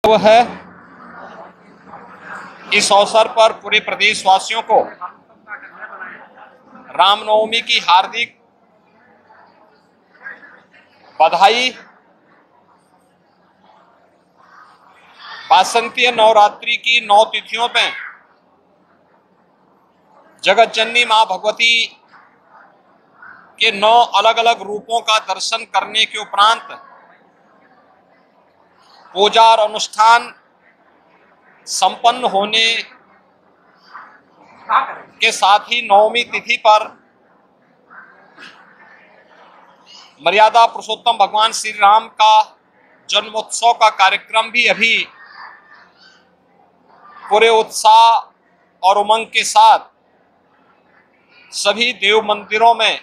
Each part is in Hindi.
वो है इस अवसर पर पूरे प्रदेशवासियों को रामनवमी की हार्दिक बधाई। वासंतीय नवरात्रि की 9 तिथियों में जगत जननी मां भगवती के 9 अलग अलग रूपों का दर्शन करने के उपरांत पूजा और अनुष्ठान संपन्न होने के साथ ही नवमी तिथि पर मर्यादा पुरुषोत्तम भगवान श्री राम का जन्मोत्सव का कार्यक्रम भी अभी पूरे उत्साह और उमंग के साथ सभी देव मंदिरों में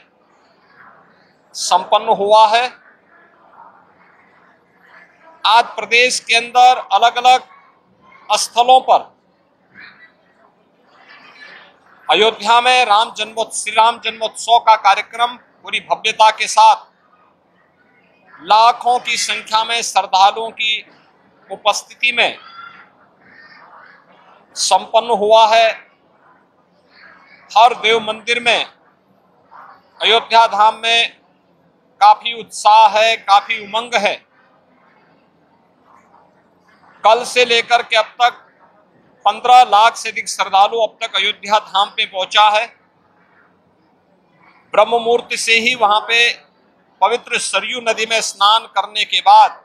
संपन्न हुआ है। आज प्रदेश के अंदर अलग अलग स्थलों पर अयोध्या में श्री राम जन्मोत्सव का कार्यक्रम पूरी भव्यता के साथ लाखों की संख्या में श्रद्धालुओं की उपस्थिति में संपन्न हुआ है। हर देव मंदिर में अयोध्या धाम में काफी उत्साह है, काफी उमंग है। कल से लेकर के अब तक 15 लाख से अधिक श्रद्धालु अब तक अयोध्या धाम पे पहुंचा है। ब्रह्म मुहूर्त से ही वहां पे पवित्र सरयू नदी में स्नान करने के बाद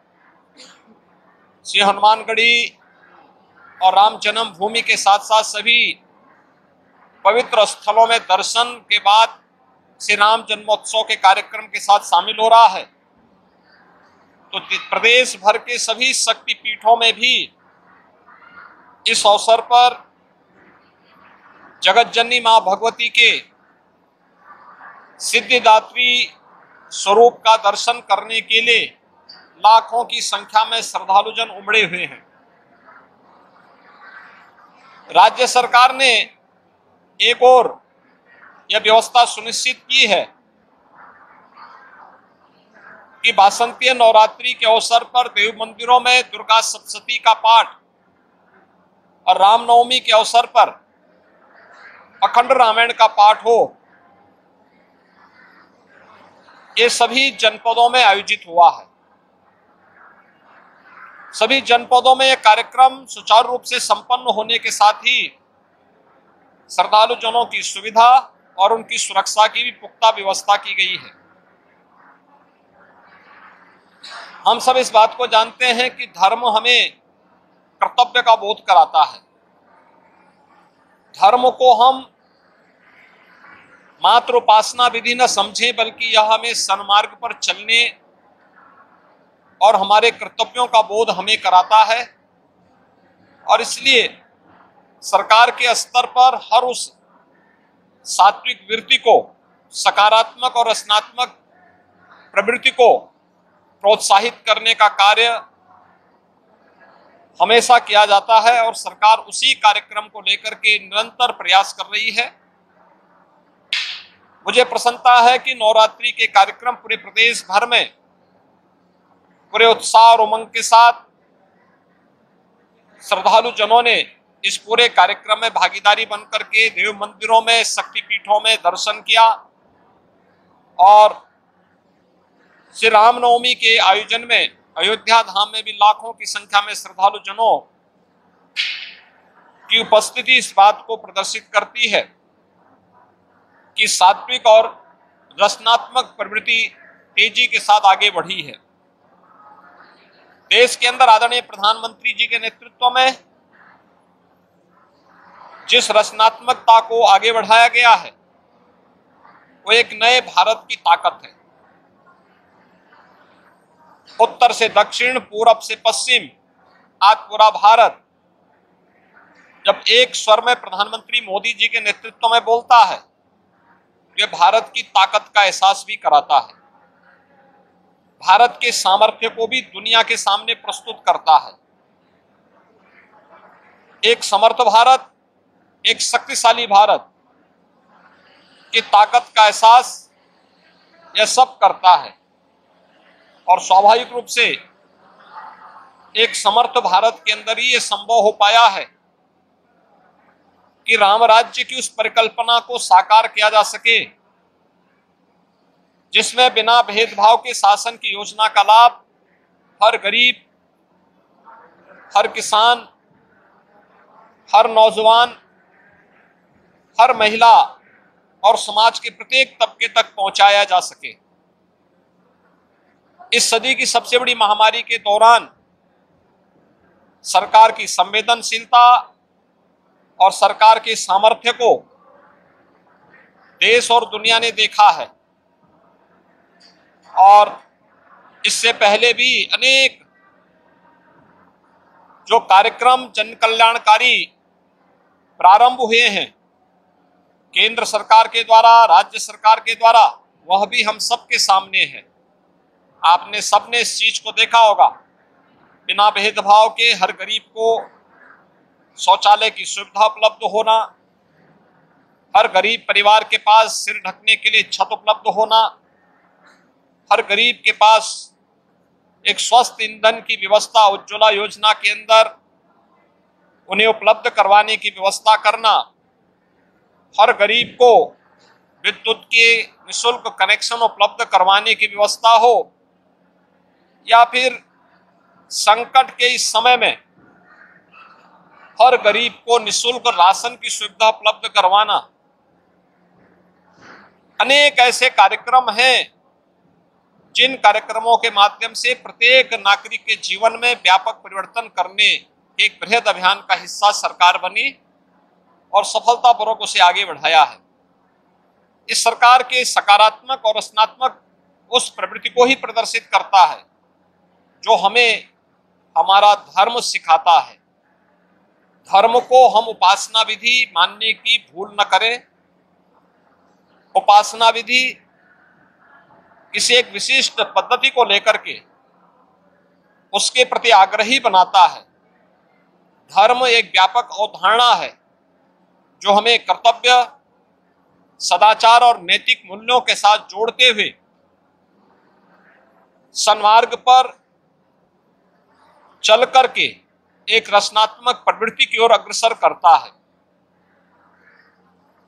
श्री हनुमानगढ़ी और राम जन्म भूमि के साथ साथ सभी पवित्र स्थलों में दर्शन के बाद श्री राम जन्मोत्सव के कार्यक्रम के साथ शामिल हो रहा है। तो प्रदेश भर के सभी शक्ति पीठों में भी इस अवसर पर जगत जननी मां भगवती के सिद्धिदात्री स्वरूप का दर्शन करने के लिए लाखों की संख्या में श्रद्धालुजन उमड़े हुए हैं। राज्य सरकार ने एक और यह व्यवस्था सुनिश्चित की है कि वासंतीय नवरात्रि के अवसर पर देव मंदिरों में दुर्गा सप्तशती का पाठ और रामनवमी के अवसर पर अखंड रामायण का पाठ हो। ये सभी जनपदों में आयोजित हुआ है। सभी जनपदों में यह कार्यक्रम सुचारू रूप से संपन्न होने के साथ ही श्रद्धालु जनों की सुविधा और उनकी सुरक्षा की भी पुख्ता व्यवस्था की गई है। हम सब इस बात को जानते हैं कि धर्म हमें कर्तव्य का बोध कराता है। धर्म को हम मात्र उपासना विधि न समझें, बल्कि यह हमें सन्मार्ग पर चलने और हमारे कर्तव्यों का बोध हमें कराता है। और इसलिए सरकार के स्तर पर हर उस सात्विक वृत्ति को, सकारात्मक और रचनात्मक प्रवृत्ति को प्रोत्साहित करने का कार्य हमेशा किया जाता है और सरकार उसी कार्यक्रम को लेकर के निरंतर प्रयास कर रही है। मुझे प्रसन्नता है कि नवरात्रि के कार्यक्रम पूरे प्रदेश भर में पूरे उत्साह और उमंग के साथ श्रद्धालु जनों ने इस पूरे कार्यक्रम में भागीदारी बनकर के देव मंदिरों में, शक्ति पीठों में दर्शन किया और श्री रामनवमी के आयोजन में अयोध्या धाम में भी लाखों की संख्या में श्रद्धालु जनों की उपस्थिति इस बात को प्रदर्शित करती है कि सात्विक और रचनात्मक प्रवृत्ति तेजी के साथ आगे बढ़ी है। देश के अंदर आदरणीय प्रधानमंत्री जी के नेतृत्व में जिस रचनात्मकता को आगे बढ़ाया गया है वो एक नए भारत की ताकत है। उत्तर से दक्षिण, पूरब से पश्चिम, आज पूरा भारत जब एक स्वर में प्रधानमंत्री मोदी जी के नेतृत्व में बोलता है, ये भारत की ताकत का एहसास भी कराता है। भारत के सामर्थ्य को भी दुनिया के सामने प्रस्तुत करता है। एक समर्थ भारत, एक शक्तिशाली भारत की ताकत का एहसास यह सब करता है। और स्वाभाविक रूप से एक समर्थ भारत के अंदर ही ये संभव हो पाया है कि राम राज्य की उस परिकल्पना को साकार किया जा सके, जिसमें बिना भेदभाव के शासन की योजना का लाभ हर गरीब, हर किसान, हर नौजवान, हर महिला और समाज के प्रत्येक तबके तक पहुंचाया जा सके। इस सदी की सबसे बड़ी महामारी के दौरान सरकार की संवेदनशीलता और सरकार के सामर्थ्य को देश और दुनिया ने देखा है, और इससे पहले भी अनेक जो कार्यक्रम जन कल्याणकारी प्रारंभ हुए हैं केंद्र सरकार के द्वारा, राज्य सरकार के द्वारा, वह भी हम सबके सामने है। आपने सबने इस चीज को देखा होगा, बिना भेदभाव के हर गरीब को शौचालय की सुविधा उपलब्ध होना, हर गरीब परिवार के पास सिर ढकने के लिए छत उपलब्ध होना, हर गरीब के पास एक स्वस्थ ईंधन की व्यवस्था उज्ज्वला योजना के अंदर उन्हें उपलब्ध करवाने की व्यवस्था करना, हर गरीब को विद्युत के निःशुल्क कनेक्शन उपलब्ध करवाने की व्यवस्था हो, या फिर संकट के इस समय में हर गरीब को निःशुल्क राशन की सुविधा उपलब्ध करवाना। अनेक ऐसे कार्यक्रम हैं जिन कार्यक्रमों के माध्यम से प्रत्येक नागरिक के जीवन में व्यापक परिवर्तन करने के एक बृहद अभियान का हिस्सा सरकार बनी और सफलतापूर्वक उसे आगे बढ़ाया है। इस सरकार के सकारात्मक और रचनात्मक उस प्रवृत्ति को ही प्रदर्शित करता है जो हमें हमारा धर्म सिखाता है। धर्म को हम उपासना विधि मानने की भूल न करें। उपासना विधि किसी एक विशिष्ट पद्धति को लेकर के उसके प्रति आग्रही बनाता है। धर्म एक व्यापक अवधारणा है जो हमें कर्तव्य, सदाचार और नैतिक मूल्यों के साथ जोड़ते हुए सन्मार्ग पर चल करके एक रचनात्मक प्रवृत्ति की ओर अग्रसर करता है।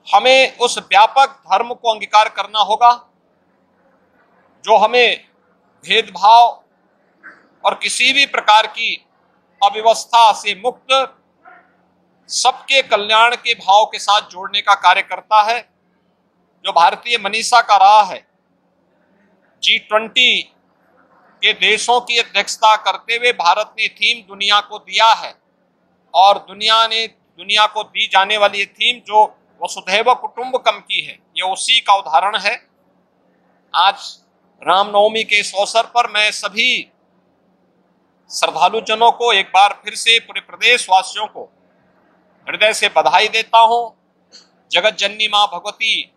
हमें उस व्यापक धर्म को अंगीकार करना होगा जो हमें भेदभाव और किसी भी प्रकार की अव्यवस्था से मुक्त सबके कल्याण के भाव के साथ जोड़ने का कार्य करता है, जो भारतीय मनीषा का रहा है। G20 के देशों की अध्यक्षता करते हुए भारत ने थीम दुनिया को दिया है, और दुनिया को दी जाने वाली ये थीम जो वसुधैव कुटुंबकम की है, ये उसी का उदाहरण है। आज रामनवमी के इस अवसर पर मैं सभी श्रद्धालु जनों को एक बार फिर से पूरे प्रदेश वासियों को हृदय से बधाई देता हूं। जगत जननी मां भगवती,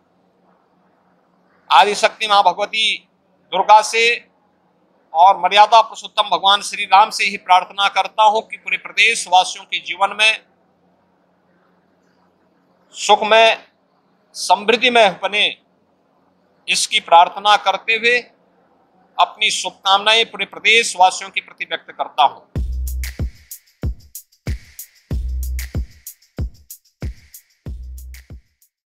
आदिशक्ति मां भगवती दुर्गा से और मर्यादा पुरुषोत्तम भगवान श्री राम से ही प्रार्थना करता हूं कि पूरे प्रदेश वासियों के जीवन में सुखमय, समृद्धिमय बने, इसकी प्रार्थना करते हुए अपनी शुभकामनाएं पूरे प्रदेश वासियों के प्रति व्यक्त करता हूं।